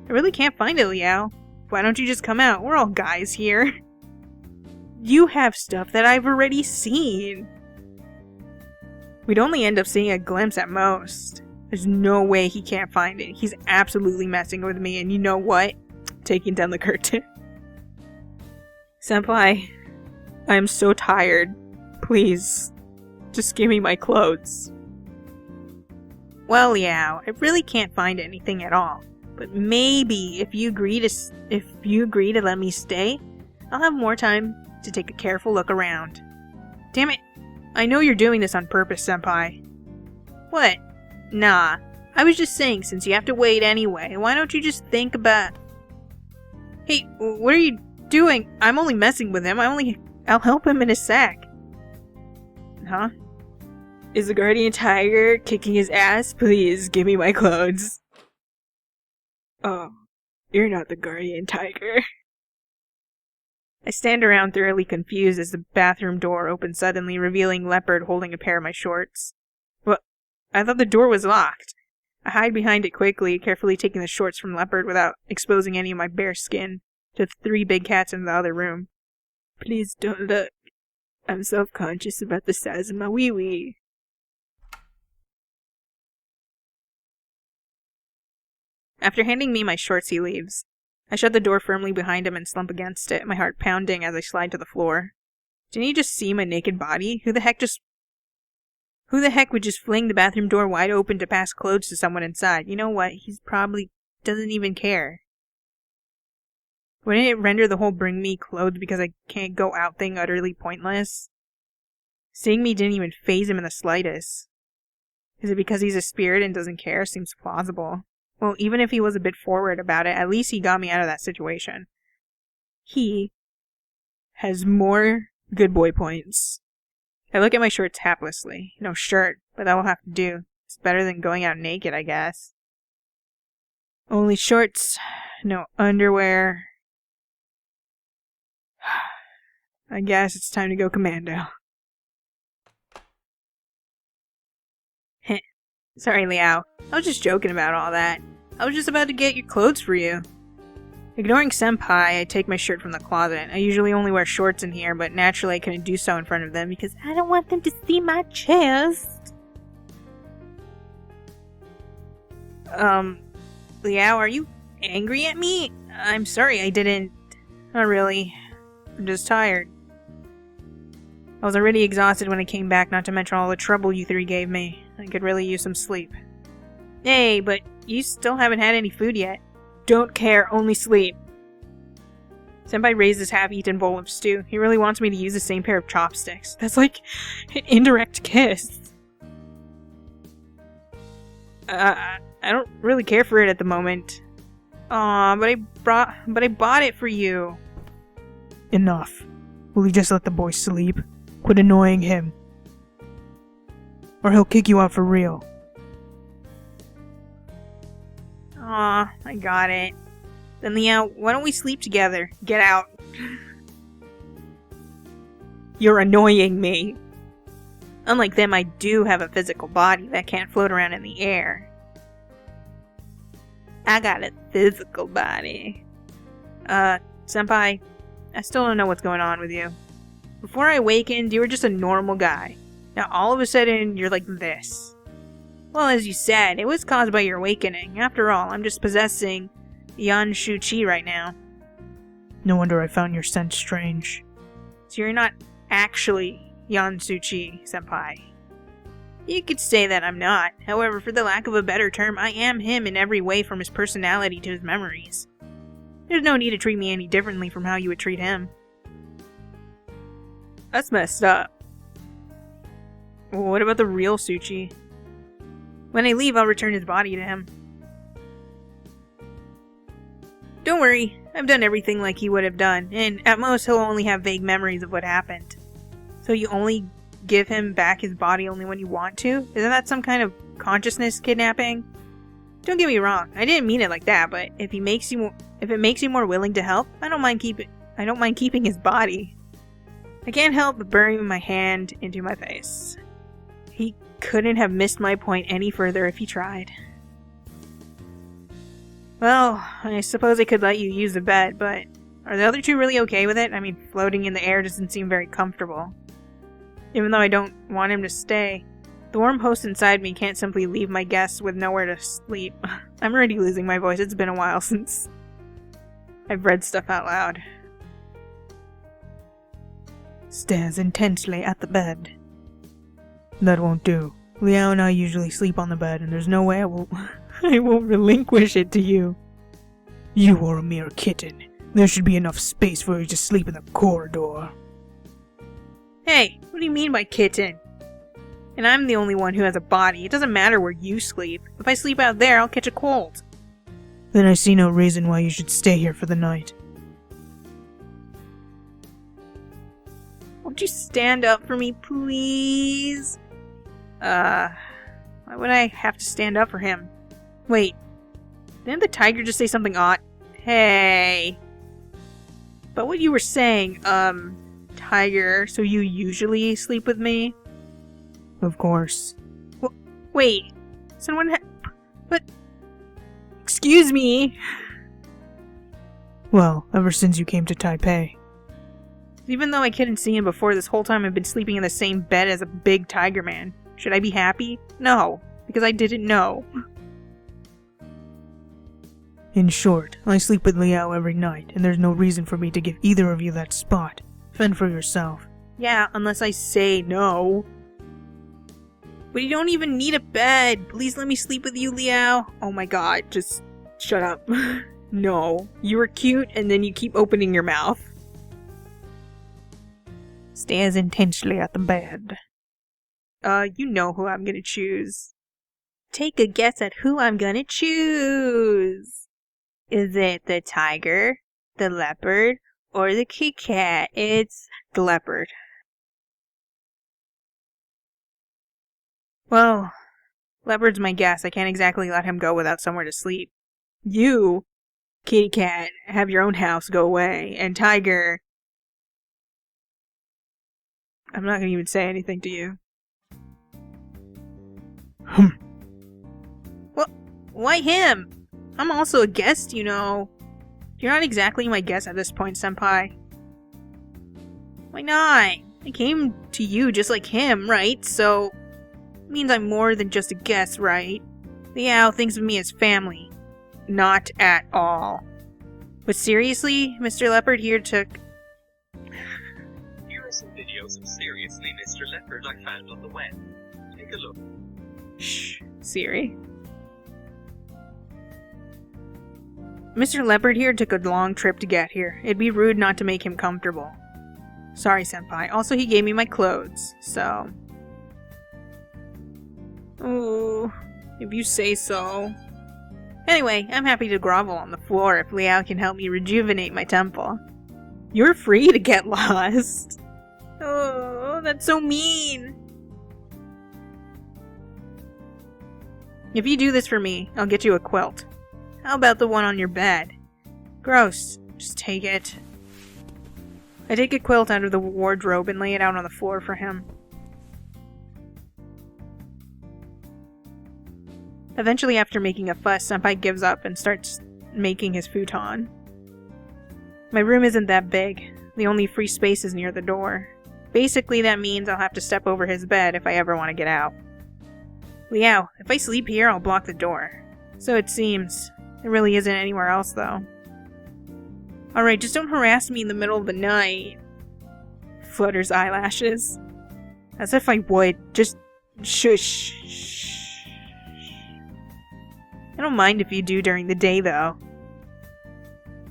I really can't find it, Liao. Why don't you just come out? We're all guys here. You have stuff that I've already seen. We'd only end up seeing a glimpse at most. There's no way he can't find it. He's absolutely messing with me, and you know what? Taking down the curtain. Senpai, I am so tired. Please, just give me my clothes. Well, Liao, I really can't find anything at all. But maybe if you agree to let me stay, I'll have more time to take a careful look around. Damn it! I know you're doing this on purpose, Senpai. What? Nah. I was just saying, since you have to wait anyway, why don't you just think about... Hey, what are you doing? I'm only messing with him. I'll help him in a sec. Huh? Is the guardian tiger kicking his ass? Please, give me my clothes. Oh, you're not the guardian tiger. I stand around thoroughly confused as the bathroom door opens suddenly, revealing Leopard holding a pair of my shorts. What? I thought the door was locked. I hide behind it quickly, carefully taking the shorts from Leopard without exposing any of my bare skin to the 3 big cats in the other room. Please don't look. I'm self-conscious about the size of my wee-wee. After handing me my shorts, he leaves. I shut the door firmly behind him and slump against it, my heart pounding as I slide to the floor. Didn't he just see my naked body? Who the heck would just fling the bathroom door wide open to pass clothes to someone inside? You know what? He's probably doesn't even care. Wouldn't it render the whole bring me clothes because I can't go out thing utterly pointless? Seeing me didn't even faze him in the slightest. Is it because he's a spirit and doesn't care? Seems plausible. Well, even if he was a bit forward about it, at least he got me out of that situation. He has more good boy points. I look at my shorts haplessly. No shirt, but that will have to do. It's better than going out naked, I guess. Only shorts, no underwear. I guess it's time to go commando. Sorry, Liao. I was just joking about all that. I was just about to get your clothes for you. Ignoring Senpai, I take my shirt from the closet. I usually only wear shorts in here, but naturally I couldn't do so in front of them because I don't want them to see my chest. Liao, are you angry at me? I'm sorry, I didn't... Not really. I'm just tired. I was already exhausted when I came back, not to mention all the trouble you 3 gave me. I could really use some sleep. Hey, but you still haven't had any food yet. Don't care, only sleep. Senpai raised his half-eaten bowl of stew. He really wants me to use the same pair of chopsticks. That's like an indirect kiss. I don't really care for it at the moment. Aw, but I bought it for you. Enough. Will you just let the boy sleep? Quit annoying him. Or he'll kick you out for real. Aw, I got it. Then Liao, why don't we sleep together? Get out. You're annoying me. Unlike them, I do have a physical body that can't float around in the air. I got a physical body. Senpai, I still don't know what's going on with you. Before I awakened, you were just a normal guy. Now all of a sudden, you're like this. Well, as you said, it was caused by your awakening. After all, I'm just possessing Yan Shu Chi right now. No wonder I found your scent strange. So you're not actually Yan Shu Chi, Senpai. You could say that I'm not. However, for the lack of a better term, I am him in every way from his personality to his memories. There's no need to treat me any differently from how you would treat him. That's messed up. What about the real Suchi? When I leave, I'll return his body to him. Don't worry, I've done everything like he would have done, and at most he'll only have vague memories of what happened. So you only give him back his body only when you want to? Isn't that some kind of consciousness kidnapping? Don't get me wrong, I didn't mean it like that, but if it makes you more willing to help, I don't mind keeping his body. I can't help but bury my hand into my face. He couldn't have missed my point any further if he tried. Well, I suppose I could let you use the bed, but are the other 2 really okay with it? I mean, floating in the air doesn't seem very comfortable. Even though I don't want him to stay, the warm host inside me can't simply leave my guests with nowhere to sleep. I'm already losing my voice. It's been a while since I've read stuff out loud. Stares intensely at the bed. That won't do. Liao and I usually sleep on the bed, and there's no way I will relinquish it to you. You are a mere kitten. There should be enough space for you to sleep in the corridor. Hey, what do you mean by kitten? And I'm the only one who has a body. It doesn't matter where you sleep. If I sleep out there, I'll catch a cold. Then I see no reason why you should stay here for the night. Won't you stand up for me, please? Why would I have to stand up for him? Wait, didn't the tiger just say something odd? Hey. But what you were saying, tiger, so you usually sleep with me? Of course. Wait, someone but... Excuse me! Well, ever since you came to Taipei. Even though I couldn't see him before, this whole time I've been sleeping in the same bed as a big tiger man. Should I be happy? No, because I didn't know. In short, I sleep with Liao every night, and there's no reason for me to give either of you that spot. Fend for yourself. Yeah, unless I say no. But you don't even need a bed. Please let me sleep with you, Liao. Oh my god, just shut up. No, you were cute and then you keep opening your mouth. Stares intensely at the bed. You know who I'm gonna choose. Take a guess at who I'm gonna choose. Is it the tiger, the leopard, or the cat? It's the leopard. Well, leopard's my guess. I can't exactly let him go without somewhere to sleep. You, kitty cat, have your own house, go away. And tiger... I'm not gonna even say anything to you. Well, why him? I'm also a guest, you know. You're not exactly my guest at this point, senpai. Why not? I came to you just like him, right? So... means I'm more than just a guest, right? Liao thinks of me as family. Not at all. But seriously, Mr. Leopard here took... Here are some videos of Seriously Mr. Leopard I found on the web. Take a look. Shh, Siri. Mr. Leopard here took a long trip to get here. It'd be rude not to make him comfortable. Sorry, senpai. Also, he gave me my clothes, so... Oh, if you say so. Anyway, I'm happy to grovel on the floor if Liao can help me rejuvenate my temple. You're free to get lost. Oh, that's so mean. If you do this for me, I'll get you a quilt. How about the one on your bed? Gross. Just take it. I take a quilt out of the wardrobe and lay it out on the floor for him. Eventually, after making a fuss, Senpai gives up and starts making his futon. My room isn't that big. The only free space is near the door. Basically, that means I'll have to step over his bed if I ever want to get out. Liao, if I sleep here, I'll block the door. So it seems. There really isn't anywhere else, though. Alright, just don't harass me in the middle of the night. Flutters eyelashes. As if I would. Just shush. I don't mind if you do during the day, though.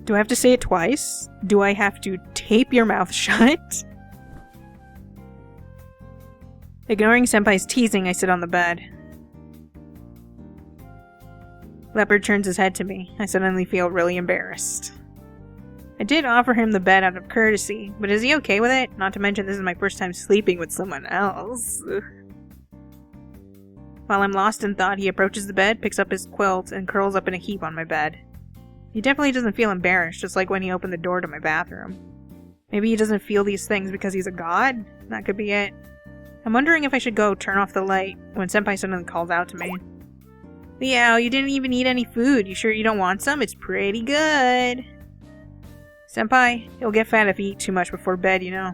Do I have to say it twice? Do I have to tape your mouth shut? Ignoring Senpai's teasing, I sit on the bed. Leopard turns his head to me. I suddenly feel really embarrassed. I did offer him the bed out of courtesy, but is he okay with it? Not to mention this is my first time sleeping with someone else. While I'm lost in thought, he approaches the bed, picks up his quilt, and curls up in a heap on my bed. He definitely doesn't feel embarrassed, just like when he opened the door to my bathroom. Maybe he doesn't feel these things because he's a god? That could be it. I'm wondering if I should go turn off the light when Senpai suddenly calls out to me. Liao, you didn't even eat any food. You sure you don't want some? It's pretty good. Senpai, you'll get fat if you eat too much before bed, you know.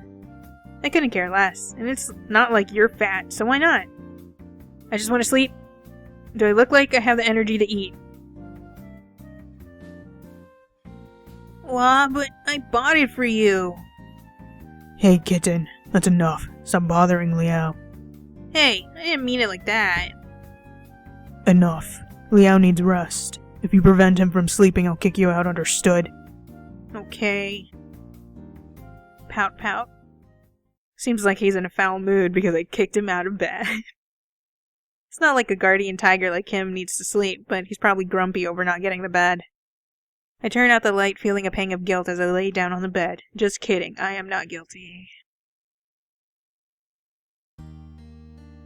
I couldn't care less, and it's not like you're fat, so why not? I just want to sleep. Do I look like I have the energy to eat? Wah, but I bought it for you. Hey, Kitten. That's enough. Stop bothering Liao. Hey, I didn't mean it like that. Enough. Liao needs rest. If you prevent him from sleeping, I'll kick you out, understood? Okay. Pout pout. Seems like he's in a foul mood because I kicked him out of bed. It's not like a guardian tiger like him needs to sleep, but he's probably grumpy over not getting to bed. I turn out the light, feeling a pang of guilt as I lay down on the bed. Just kidding, I am not guilty.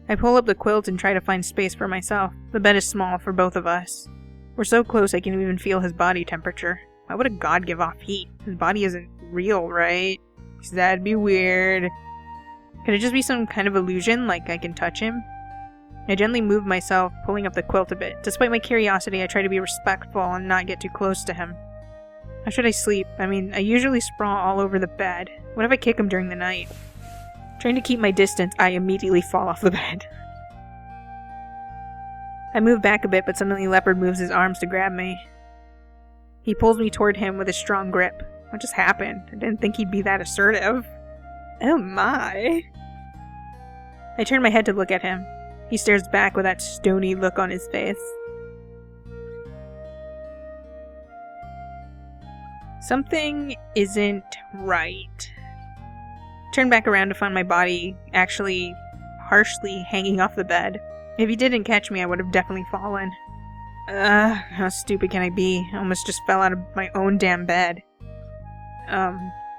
I pull up the quilt and try to find space for myself. The bed is small for both of us. We're so close I can even feel his body temperature. Why would a god give off heat? His body isn't real, right? Because that'd be weird. Could it just be some kind of illusion, like I can touch him? I gently move myself, pulling up the quilt a bit. Despite my curiosity, I try to be respectful and not get too close to him. How should I sleep? I mean, I usually sprawl all over the bed. What if I kick him during the night? Trying to keep my distance, I immediately fall off the bed. I move back a bit, but suddenly Leopard moves his arms to grab me. He pulls me toward him with a strong grip. What just happened? I didn't think he'd be that assertive. Oh my. I turn my head to look at him. He stares back with that stony look on his face. Something isn't right. Turn back around to find my body actually harshly hanging off the bed. If he didn't catch me, I would have definitely fallen. How stupid can I be? I almost just fell out of my own damn bed.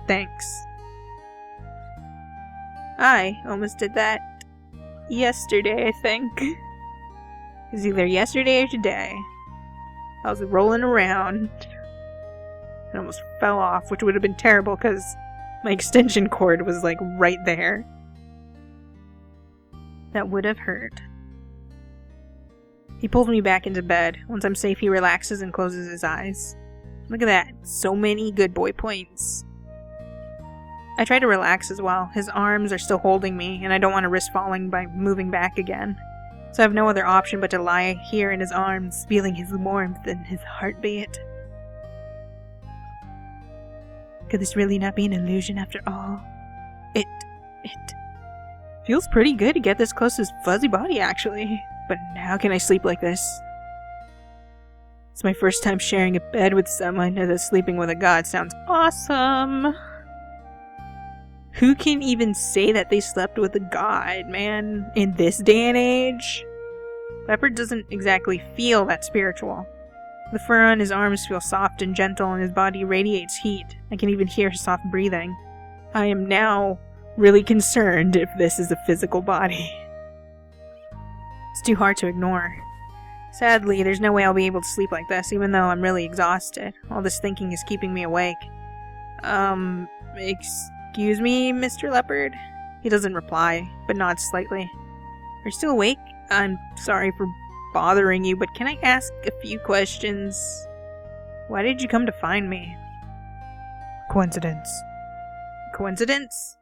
Thanks. I almost did that yesterday, I think. It was either yesterday or today. I was rolling around and almost fell off, which would have been terrible because my extension cord was like right there. That would have hurt. He pulls me back into bed. Once I'm safe, he relaxes and closes his eyes. Look at that. So many good boy points. I try to relax as well. His arms are still holding me, and I don't want to risk falling by moving back again. So I have no other option but to lie here in his arms, feeling his warmth and his heartbeat. Could this really not be an illusion after all? It feels pretty good to get this close to his fuzzy body, actually. But how can I sleep like this? It's my first time sharing a bed with someone, and that sleeping with a god sounds awesome. Who can even say that they slept with a god, man, in this day and age? Leopard doesn't exactly feel that spiritual. The fur on his arms feels soft and gentle, and his body radiates heat. I can even hear his soft breathing. I am now really concerned if this is a physical body. It's too hard to ignore. Sadly, there's no way I'll be able to sleep like this, even though I'm really exhausted. All this thinking is keeping me awake. Excuse me, Mr. Leopard? He doesn't reply, but nods slightly. Are you still awake? I'm sorry for bothering you, but can I ask a few questions? Why did you come to find me? Coincidence. Coincidence?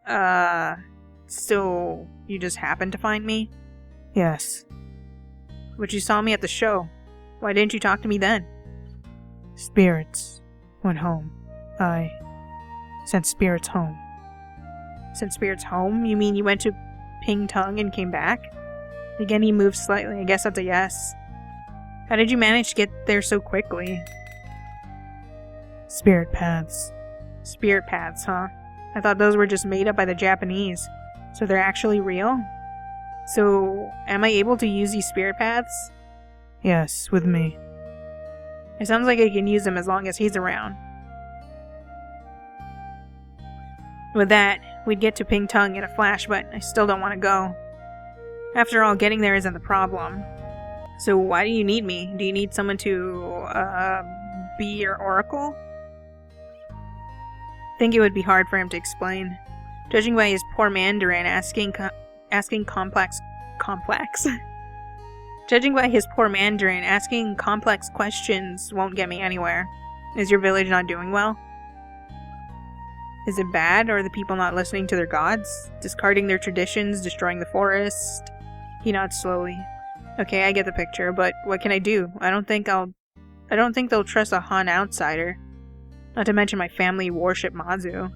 So you just happened to find me? Yes. But you saw me at the show. Why didn't you talk to me then? Spirits went home. I sent spirits home. Sent spirits home? You mean you went to Ping Tung and came back? Again, he moved slightly. I guess that's a yes. How did you manage to get there so quickly? Spirit paths. Spirit paths, huh? I thought those were just made up by the Japanese. So they're actually real? So, am I able to use these spirit paths? Yes, with me. It sounds like I can use them as long as he's around. With that, we'd get to Ping Tung in a flash, but I still don't want to go. After all, getting there isn't the problem. So why do you need me? Do you need someone to, be your oracle? I think it would be hard for him to explain. Judging by his poor Mandarin, asking complex questions won't get me anywhere. Is your village not doing well? Is it bad? Or are the people not listening to their gods? Discarding their traditions, destroying the forest? He nods slowly. Okay, I get the picture, but what can I do? I don't think they'll trust a Han outsider. Not to mention my family worship Mazu.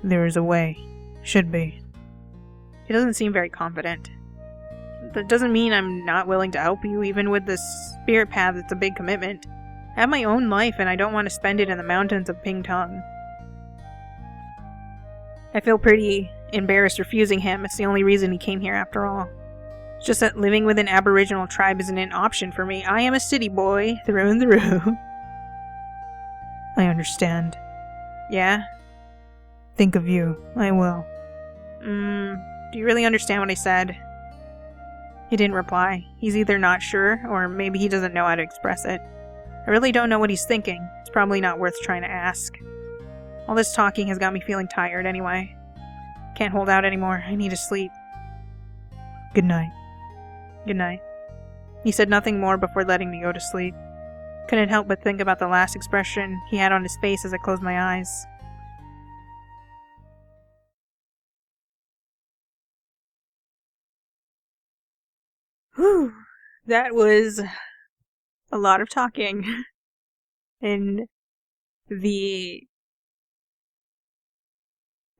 There is a way. Should be. He doesn't seem very confident. That doesn't mean I'm not willing to help you. Even with the spirit path, it's a big commitment. I have my own life, and I don't want to spend it in the mountains of Ping Tung. I feel pretty embarrassed refusing him. It's the only reason he came here after all. It's just that living with an aboriginal tribe isn't an option for me. I am a city boy through and through. I understand. Yeah? Think of you. I will. Do you really understand what I said? He didn't reply. He's either not sure, or maybe he doesn't know how to express it. I really don't know what he's thinking. It's probably not worth trying to ask. All this talking has got me feeling tired anyway. Can't hold out anymore. I need to sleep. Good night. Good night. He said nothing more before letting me go to sleep. Couldn't help but think about the last expression he had on his face as I closed my eyes. Whew. That was a lot of talking. And the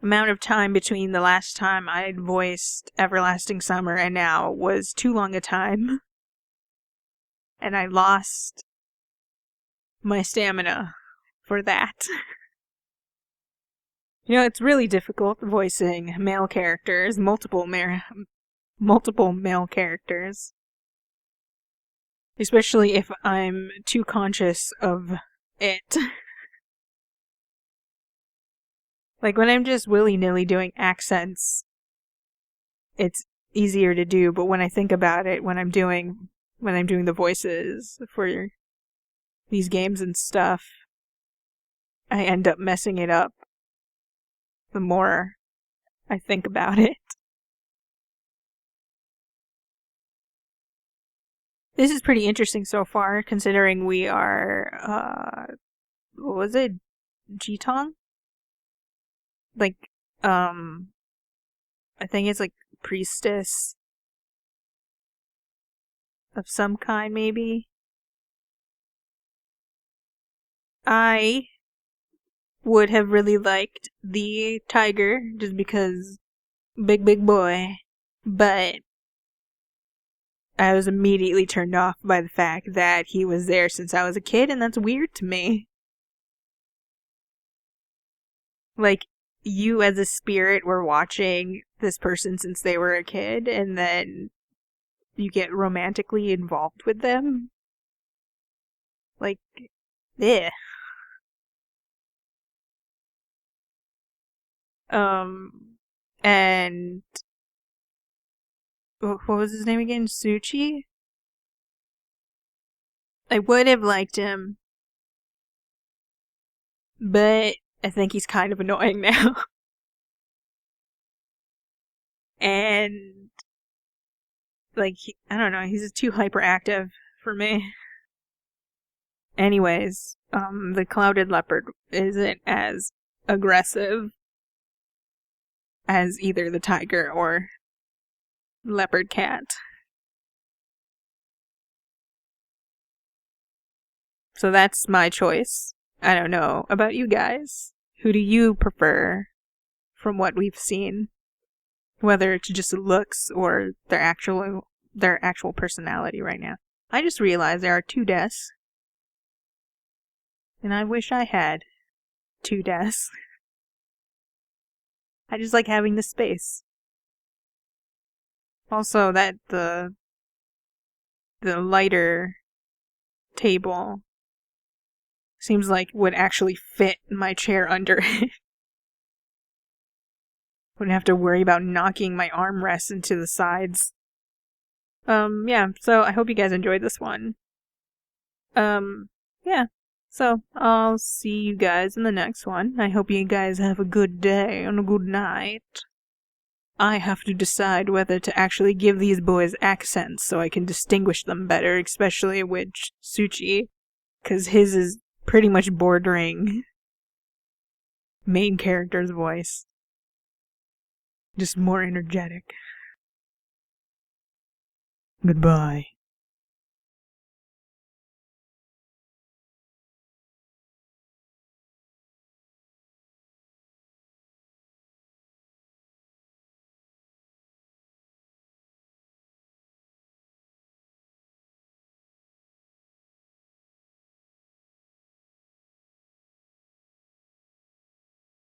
amount of time between the last time I'd voiced Everlasting Summer and now was too long a time. And I lost my stamina for that. You know, it's really difficult voicing male characters, multiple male characters. Especially if I'm too conscious of it. Like, when I'm just willy-nilly doing accents, it's easier to do, but when I think about it, when I'm doing the voices for these games and stuff, I end up messing it up the more I think about it. This is pretty interesting so far, considering we are, what was it? Jitong? Like, I think it's like priestess of some kind, maybe. I would have really liked the tiger, just because big boy, but I was immediately turned off by the fact that he was there since I was a kid, and that's weird to me. Like, you as a spirit were watching this person since they were a kid, and then you get romantically involved with them? Like, eh. And what was his name again? Suchi? I would have liked him, but I think he's kind of annoying now. And, like, I don't know, he's too hyperactive for me. Anyways, the clouded leopard isn't as aggressive as either the tiger or leopard cat. So that's my choice. I don't know about you guys. Who do you prefer from what we've seen? Whether it's just looks or their actual personality right now. I just realized there are 2 desks. And I wish I had 2 desks. I just like having the space. Also, that the lighter table seems like would actually fit my chair under it. Wouldn't have to worry about knocking my armrests into the sides. Yeah, so I hope you guys enjoyed this one. Yeah. So, I'll see you guys in the next one. I hope you guys have a good day and a good night. I have to decide whether to actually give these boys accents so I can distinguish them better, especially with Suchi, because his is pretty much bordering main character's voice. Just more energetic. Goodbye.